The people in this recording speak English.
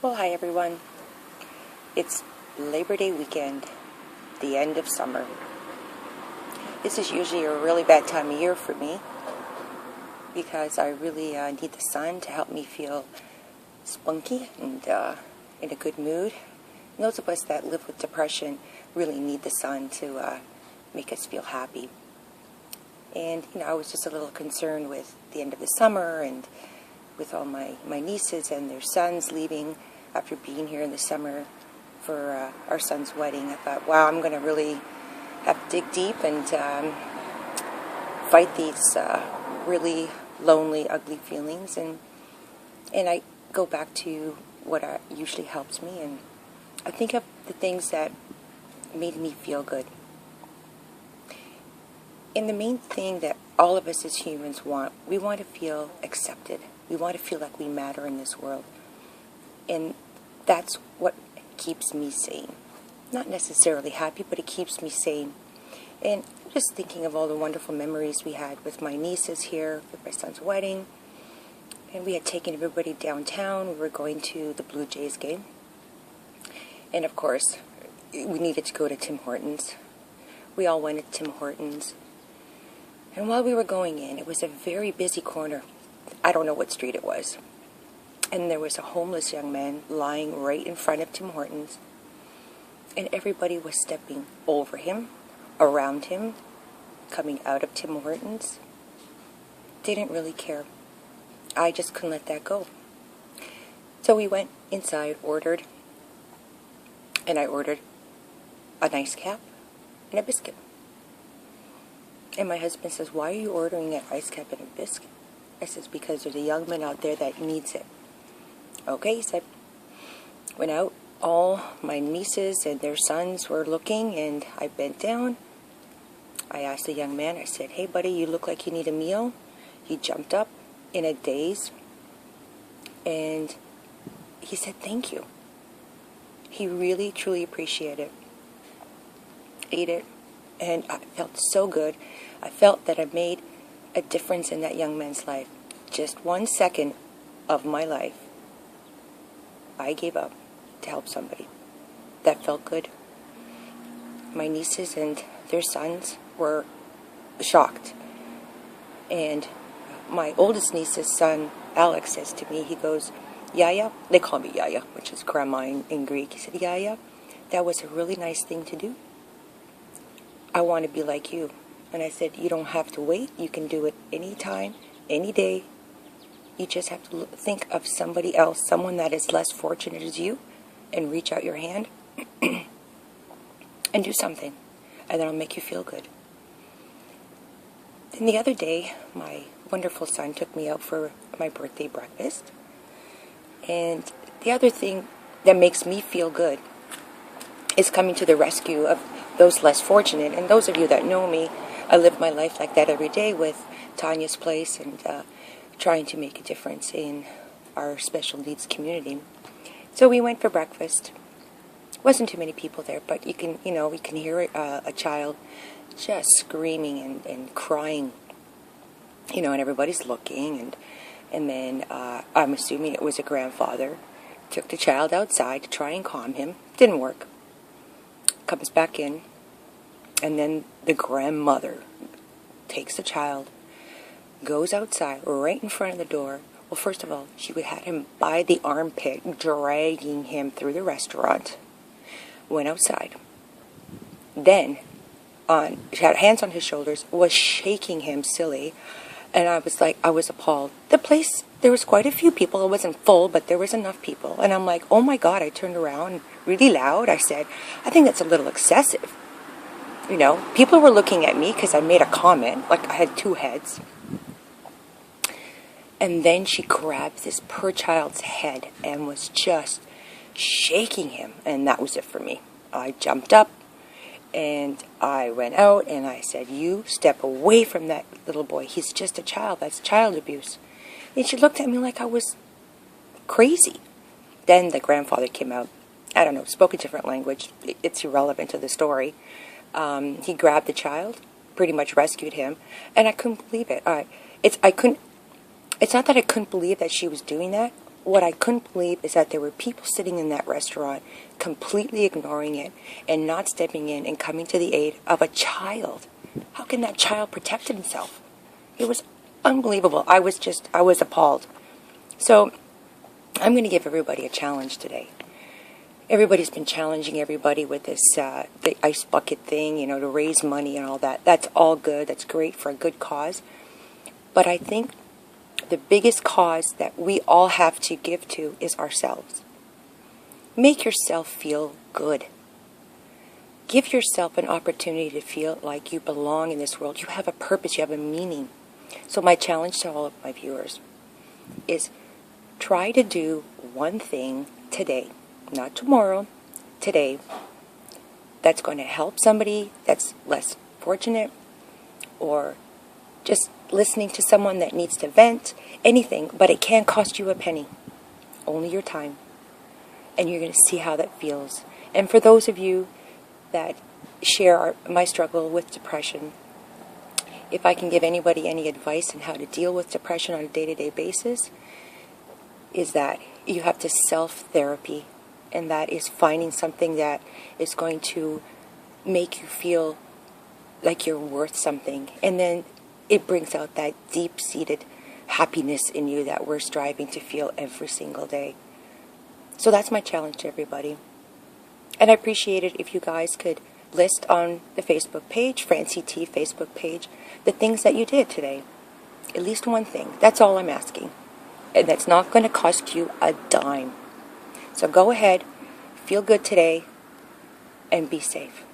Well, hi everyone. It's Labor Day weekend, the end of summer. This is usually a really bad time of year for me because I really need the sun to help me feel spunky and in a good mood. And those of us that live with depression really need the sun to make us feel happy. And, I was just a little concerned with the end of the summer and with all my nieces and their sons leaving after being here in the summer for our son's wedding. I thought, wow, I'm going to really have to dig deep and fight these really lonely, ugly feelings. And I go back to what usually helps me, and I think of the things that made me feel good. And the main thing that all of us as humans we want to feel accepted. We want to feel like we matter in this world. And that's what keeps me sane. Not necessarily happy, but it keeps me sane. And just thinking of all the wonderful memories we had with my nieces here, with my son's wedding. And we had taken everybody downtown. We were going to the Blue Jays game. And of course, we needed to go to Tim Hortons. We all went to Tim Hortons. And while we were going in, it was a very busy corner. I don't know what street it was. And there was a homeless young man lying right in front of Tim Hortons. And everybody was stepping over him, around him, coming out of Tim Hortons. Didn't really care. I just couldn't let that go. So we went inside, ordered. And I ordered a nice cap and a biscuit. And my husband says, why are you ordering an ice cap and a biscuit? I says, because there's a young man out there that needs it. Okay, he said. Went out. All my nieces and their sons were looking, and I bent down. I asked the young man, I said, hey, buddy, you look like you need a meal. He jumped up in a daze, and he said, thank you. He really, truly appreciated it. Ate it. And I felt so good. I felt that I made a difference in that young man's life. Just 1 second of my life, I gave up to help somebody. That felt good. My nieces and their sons were shocked. And my oldest niece's son, Alex, says to me, he goes, Yaya, they call me Yaya, which is grandma in Greek. He said, Yaya, that was a really nice thing to do. I want to be like you. And I said, you don't have to wait. You can do it anytime, any day. You just have to think of somebody else, someone that is less fortunate as you, and reach out your hand and do something. And that'll make you feel good. Then the other day, my wonderful son took me out for my birthday breakfast. And the other thing that makes me feel good is coming to the rescue of those less fortunate. And those of you that know me, I live my life like that every day with Tanya's Place and trying to make a difference in our special needs community. So we went for breakfast. Wasn't too many people there, but we can hear a child just screaming and crying, and everybody's looking, and then I'm assuming it was a grandfather, took the child outside to try and calm him. Didn't work. Comes back in, and then the grandmother takes the child, goes outside right in front of the door. Well, first of all, she had him by the armpit, dragging him through the restaurant. Went outside. Then, she had hands on his shoulders, was shaking him silly, and I was appalled. The place, there was quite a few people. It wasn't full, but there was enough people. And I'm like, oh my God, I turned around really loud. I said, I think that's a little excessive. People were looking at me because I made a comment, like I had two heads. And then she grabbed this poor child's head and was just shaking him. And that was it for me. I jumped up and I went out and I said, you step away from that little boy. He's just a child. That's child abuse. And she looked at me like I was crazy. Then the grandfather came out. I don't know, spoke a different language. It's irrelevant to the story. He grabbed the child, pretty much rescued him, and I couldn't believe it. It's not that I couldn't believe that she was doing that. what I couldn't believe is that there were people sitting in that restaurant completely ignoring it and not stepping in and coming to the aid of a child. How can that child protect himself? It was unbelievable. I was appalled. So I'm going to give everybody a challenge today. Everybody's been challenging everybody with this the ice bucket thing, to raise money and all that. That's all good. That's great for a good cause. But I think the biggest cause that we all have to give to is ourselves. Make yourself feel good. Give yourself an opportunity to feel like you belong in this world. You have a purpose. You have a meaning. So my challenge to all of my viewers is try to do one thing today, not tomorrow, today, that's going to help somebody that's less fortunate, or just listening to someone that needs to vent, anything, but it can't cost you a penny, only your time, and you're going to see how that feels. And for those of you that share my struggle with depression, if I can give anybody any advice on how to deal with depression on a day-to-day basis, is that you have to self-therapy, and that is finding something that is going to make you feel like you're worth something. And then it brings out that deep-seated happiness in you that we're striving to feel every single day. So that's my challenge to everybody. And I appreciate it if you guys could list on the Facebook page, Francie T Facebook page, the things that you did today. At least one thing. That's all I'm asking. And that's not going to cost you a dime. So go ahead, feel good today, and be safe.